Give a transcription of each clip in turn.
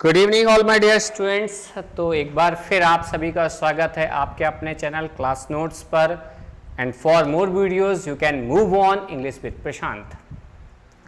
Good evening all my dear students. तो एक बार फिर आप सभी का स्वागत है आपके अपने चैनल क्लास नोट्स पर। And for more videos you can move on English with Prashant.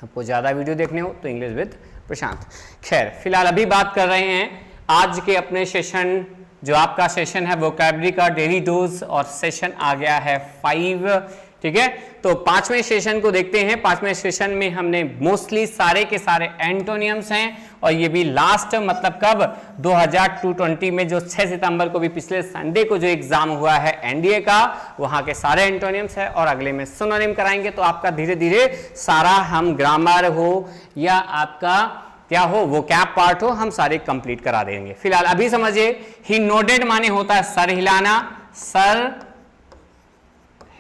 आपको ज़्यादा वीडियो देखने हो तो इंग्लिश विद प्रशांत। खैर फिलहाल अभी बात कर रहे हैं आज के अपने सेशन, जो आपका सेशन है वोकैबुलरी का डेली डोज, और सेशन आ गया है 5। ठीक है, तो 5वें सेशन को देखते हैं। 5वें सेशन में हमने मोस्टली सारे के सारे एंटोनियम्स हैं, और ये भी लास्ट मतलब कब 2020 में जो 6 सितंबर को भी पिछले संडे को जो एग्जाम हुआ है एनडीए का, वहां के सारे एंटोनियम्स है। और अगले में सिनोनिम कराएंगे, तो आपका धीरे धीरे सारा हम ग्रामर हो या आपका क्या हो वो कैप पार्ट हो, हम सारे कंप्लीट करा देंगे। फिलहाल अभी समझिए, ही नोडेड माने होता है सर हिलाना। सर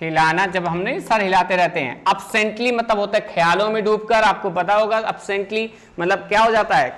हिलाना, जब हमने सर हिलाते रहते हैं। अपसेंटली मतलब होता है ख्यालों में डूबकर। आपको पता होगा अपसेंटली मतलब क्या हो जाता है,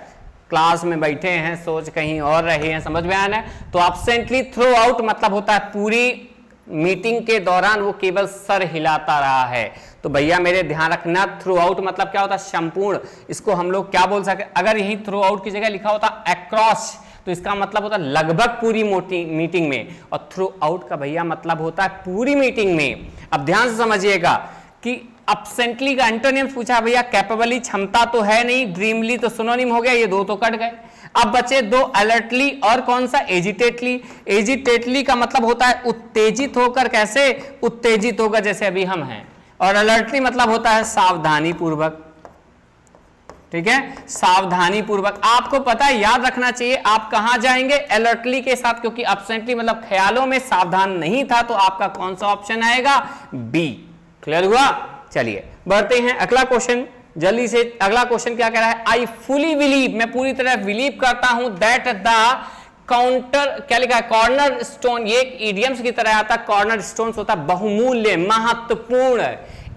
क्लास में बैठे हैं सोच कहीं और रहे हैं, समझ में आना है। तो अपसेंटली थ्रू आउट मतलब होता है पूरी मीटिंग के दौरान वो केवल सर हिलाता रहा है। तो भैया मेरे ध्यान रखना, थ्रू आउट मतलब क्या होता है संपूर्ण। इसको हम लोग क्या बोल सकते, अगर यही थ्रू आउट की जगह लिखा होता अक्रॉस, तो इसका मतलब होता है लगभग पूरी मीटिंग में। और थ्रू आउट का भैया मतलब होता है पूरी मीटिंग में। अब ध्यान से समझिएगा कि अपसेंटली का एंटोनिम्स पूछा भैया, कैपेबली क्षमता तो है नहीं, ड्रीमली तो सिनोनिम हो गया, ये दो तो कट गए। अब बचे दो, अलर्टली और कौन सा, एजिटेटली। एजिटेटली का मतलब होता है उत्तेजित होकर, कैसे उत्तेजित होकर जैसे अभी हम हैं। और अलर्टली मतलब होता है सावधानी पूर्वक। ठीक है, सावधानी पूर्वक। आपको पता है, याद रखना चाहिए आप कहां जाएंगे अलर्टली के साथ, क्योंकि अपसेंटली मतलब ख्यालों में सावधान नहीं था। तो आपका कौन सा ऑप्शन आएगा, बी। क्लियर हुआ। चलिए बढ़ते हैं अगला क्वेश्चन जल्दी से। अगला क्वेश्चन क्या कह रहा है, आई फुली बिलीव, मैं पूरी तरह बिलीव करता हूं, दैट द काउंटर, क्या लिखा है, कॉर्नर स्टोन। ये एक इडियम्स की तरह आता है। कॉर्नर स्टोन होता है बहुमूल्य, महत्वपूर्ण,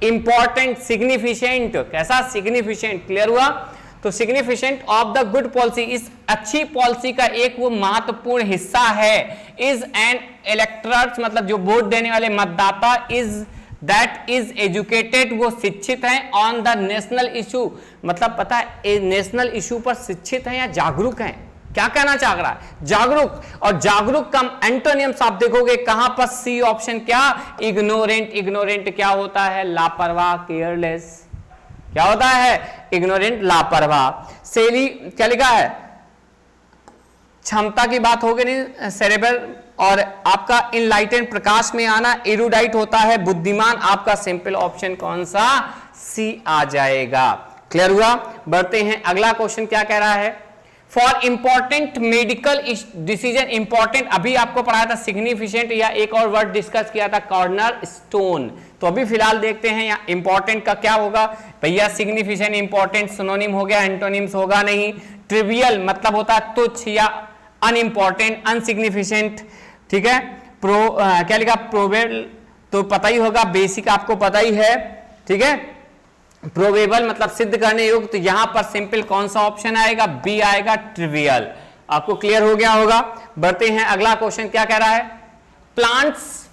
इंपॉर्टेंट, सिग्निफिकेंट। कैसा, सिग्निफिकेंट। क्लियर हुआ। तो significant of the good policy, इस अच्छी पॉलिसी का एक वो महत्वपूर्ण हिस्सा है। इज एन इलेक्टर्स मतलब जो वोट देने वाले मतदाता, इज दैट इज एजुकेटेड, वो शिक्षित हैं, ऑन द नेशनल इशू मतलब पता है नेशनल इशू पर शिक्षित हैं या जागरूक हैं। क्या कहना चाह रहा है, जागरूक। और जागरूक का एंटोनियम्स आप देखोगे कहां पर, सी ऑप्शन। क्या, इग्नोरेंट। इग्नोरेंट क्या होता है, लापरवाह, केयरलेस। क्या होता है, इग्नोरेंट, लापरवाह। सेली क्या लिखा है, क्षमता की बात होगी नहीं, सेरेब्रल। और आपका इनलाइटेंड, प्रकाश में आना। एरुडाइट होता है बुद्धिमान। आपका सिंपल ऑप्शन कौन सा, सी आ जाएगा। क्लियर हुआ। बढ़ते हैं अगला क्वेश्चन क्या कह रहा है, for important medical decision. Important अभी आपको पढ़ाया था सिग्निफिकेंट, या एक और वर्ड डिस्कस किया था कॉर्नर स्टोन। तो अभी फिलहाल देखते हैं यहाँ इंपॉर्टेंट का क्या होगा भैया, सिग्निफिकेंट, इंपॉर्टेंट सिनोनिम हो गया, एंटोनिम्स होगा नहीं। ट्रिवियल मतलब होता है तुच्छ या अनइंपॉर्टेंट, अनसिग्निफिकेंट। ठीक है, क्या लिखा, प्रोबेबल तो पता ही होगा, बेसिक आपको पता ही है। ठीक है, प्रोबेबल मतलब सिद्ध करने योग्य। तो यहां पर सिंपल कौन सा ऑप्शन आएगा, बी आएगा, ट्रिवियल। आपको क्लियर हो गया होगा। बढ़ते हैं अगला क्वेश्चन क्या कह रहा है, प्लैनेट्स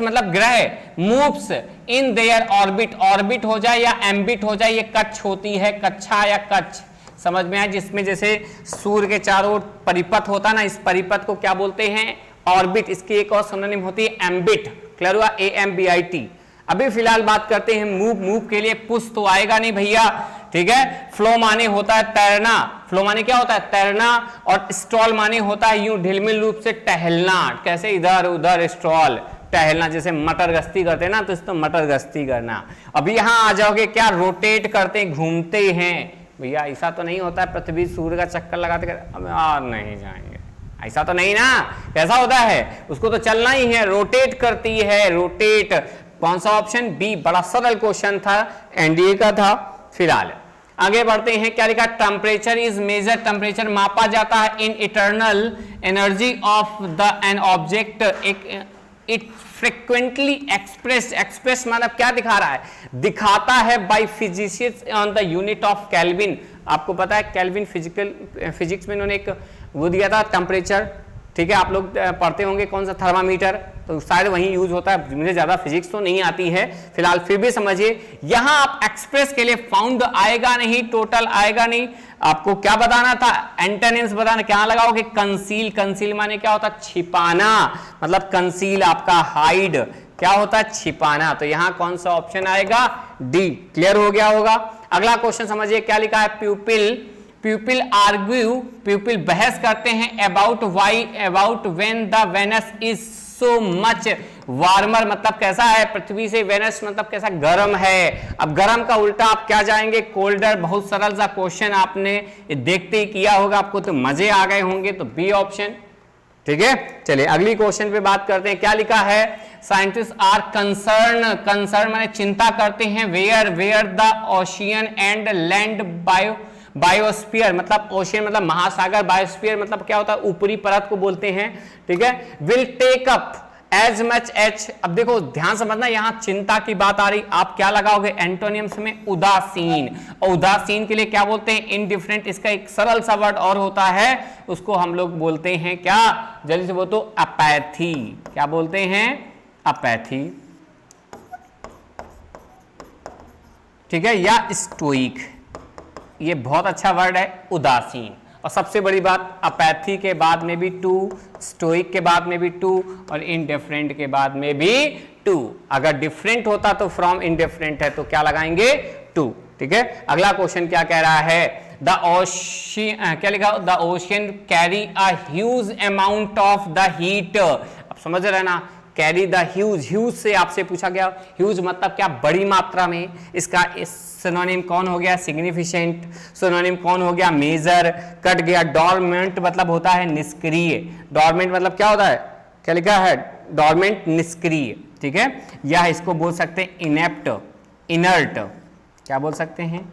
मतलब ग्रह, moves in their orbit. Orbit हो जाए या एम्बिट हो जाए, ये कच्छ होती है, कच्छा या कच्छ, समझ में आया। जिसमें जैसे सूर्य के चारों ओर परिपथ होता है ना, इस परिपथ को क्या बोलते हैं, ऑर्बिट। इसकी एक और सिनोनिम होती है एम्बिट। क्लियर हुआ, AMBIT। अभी फिलहाल बात करते हैं मूव। मूव के लिए पुश तो आएगा नहीं भैया। ठीक है, फ्लो माने होता है तैरना। फ्लो माने क्या होता है, तैरना। और स्ट्रॉल माने होता है यूं ढिलमिल रूप से टहलना। कैसे, इधर उधर स्ट्रॉल, टहलना। जैसे मटर गश्ती करते हैं ना, तो इसको मटर गश्ती करना। अभी यहां आ जाओगे, क्या रोटेट करते, घूमते हैं भैया। ऐसा तो नहीं होता है पृथ्वी सूर्य का चक्कर लगाते नहीं जाएंगे, ऐसा तो नहीं ना। कैसा होता है, उसको तो चलना ही है, रोटेट करती है, रोटेट। कौन सा ऑप्शन, बी। बड़ा सरल क्वेश्चन था, एनडीए का था। फिलहाल आगे बढ़ते हैं, क्या लिखा, टेम्परेचर इज मेजर। टेम्परेचर मापा जाता है in eternal energy of the an object. It frequently express. Express मतलब क्या दिखा रहा है, दिखाता है by physicist on the unit of kelvin. आपको पता है केल्विन फिजिक्स में इन्होंने एक वो दिया था टेम्परेचर। ठीक है, आप लोग पढ़ते होंगे कौन सा, थर्मामीटर, तो शायद वहीं यूज होता है। मुझे ज्यादा फिजिक्स तो नहीं आती है, फिलहाल फिर भी समझिए। यहां आप एक्सप्रेस के लिए फाउंड आएगा नहीं, टोटल आएगा नहीं, आपको क्या बताना था, एंटोनिम्स बताना, क्या लगाओगे, कंसील, कंसील माने क्या होता है, छिपाना, मतलब कंसील आपका हाइड क्या होता है, छिपाना। तो यहां कौन सा ऑप्शन आएगा, डी। क्लियर हो गया होगा। अगला क्वेश्चन समझिए क्या लिखा है, प्यूपिल, प्यूपिल आर्ग्यू, प्यूपिल बहस करते हैं about why, about when the Venus is so much warmer, मतलब कैसा है पृथ्वी से, वेनस मतलब कैसा, गर्म है। अब गर्म का उल्टा आप क्या जाएंगे, कोल्डर। बहुत सरल सा क्वेश्चन, आपने देखते ही किया होगा, आपको तो मजे आ गए होंगे। तो बी ऑप्शन, ठीक है। चलिए अगली क्वेश्चन पे बात करते हैं, क्या लिखा है, साइंटिस्ट आर कंसर्न, कंसर्न माने चिंता करते हैं, where, where the ocean and land bio, biosphere मतलब ओशियन मतलब महासागर, बायोस्फीयर मतलब क्या होता है, ऊपरी परत को बोलते हैं, ठीक है। Will take up as much H, अब देखो ध्यान समझना, यहां चिंता की बात आ रही, आप क्या लगाओगे एंटोनियम्स में, उदासीन। और उदासीन के लिए क्या बोलते हैं, इनडिफरेंट। इसका एक सरल सा वर्ड और होता है, उसको हम लोग बोलते हैं क्या, जल्दी से बोलो तो अपैथी। क्या बोलते हैं, अपैथी, ठीक है, या स्टोइक। ये बहुत अच्छा वर्ड है, उदासीन। और सबसे बड़ी बात, अपैथी के बाद में भी 2, स्टोइक के बाद में भी 2, और इनडिफरेंट के बाद में भी 2। अगर डिफरेंट होता तो फ्रॉम इनडिफरेंट है तो क्या लगाएंगे, 2, ठीक है। अगला क्वेश्चन क्या कह रहा है, द ओशियन, क्या लिखा, the ocean carry a huge amount of the heat. अब समझ रहे ना, कैरी द ह्यूज, ह्यूज से आपसे पूछा गया, ह्यूज मतलब क्या, बड़ी मात्रा में। इसका सिनोनिम कौन हो गया, सिग्निफिकेंट। सिनोनिम कौन हो गया, मेजर। कट गया, डॉर्मेंट मतलब होता है निष्क्रिय। डॉर्मेंट मतलब क्या होता है, क्या लिखा है, डॉर्मेंट निष्क्रिय, ठीक है। या इसको बोल सकते हैं इनेप्ट, इनर्ट, क्या बोल सकते हैं,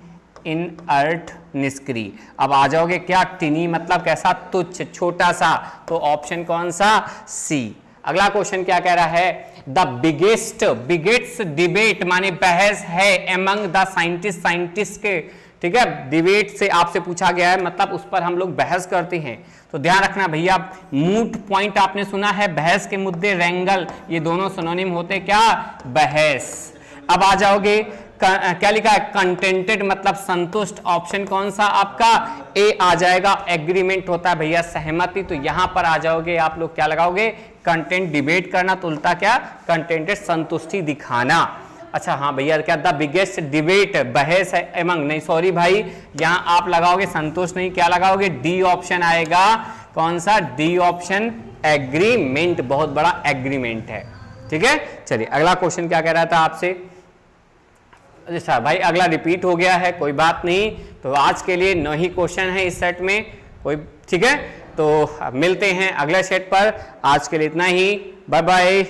इनअर्ट, निष्क्रिय। अब आ जाओगे क्या, टिनी मतलब कैसा, तुच्छ, छोटा सा। तो ऑप्शन कौन सा, सी। अगला क्वेश्चन क्या कह रहा है, द बिगेस्ट, बिगेट्स डिबेट माने बहस है एमंग द साइंटिस्ट, साइंटिस्ट के, ठीक है। डिबेट से आपसे पूछा गया है, मतलब उस पर हम लोग बहस करते हैं। तो ध्यान रखना भैया, मूट पॉइंट आपने सुना है, बहस के मुद्दे, रेंगल, ये दोनों सिनोनिम होते क्या, बहस। अब आ जाओगे, क्या लिखा है, कंटेंटेड मतलब संतुष्ट। ऑप्शन कौन सा आपका, ए आ जाएगा। एग्रीमेंट होता है भैया सहमति, तो यहां पर आ जाओगे आप लोग, क्या लगाओगे, कंटेंट। डिबेट करना तो उल्टा क्या, कंटेंटेड, संतुष्टि दिखाना। अच्छा हाँ भैया, क्या द बिगेस्ट डिबेट, बहस है एमंग, नहीं सॉरी भाई, यहां आप लगाओगे संतोष नहीं, क्या लगाओगे, डी ऑप्शन आएगा। कौन सा, डी ऑप्शन, एग्रीमेंट, बहुत बड़ा एग्रीमेंट है, ठीक है। चलिए अगला क्वेश्चन क्या कह रहा था आपसे, अच्छा भाई अगला रिपीट हो गया है, कोई बात नहीं। तो आज के लिए 9 ही क्वेश्चन है इस सेट में, कोई, ठीक है। तो मिलते हैं अगले सेट पर, आज के लिए इतना ही, बाय बाय।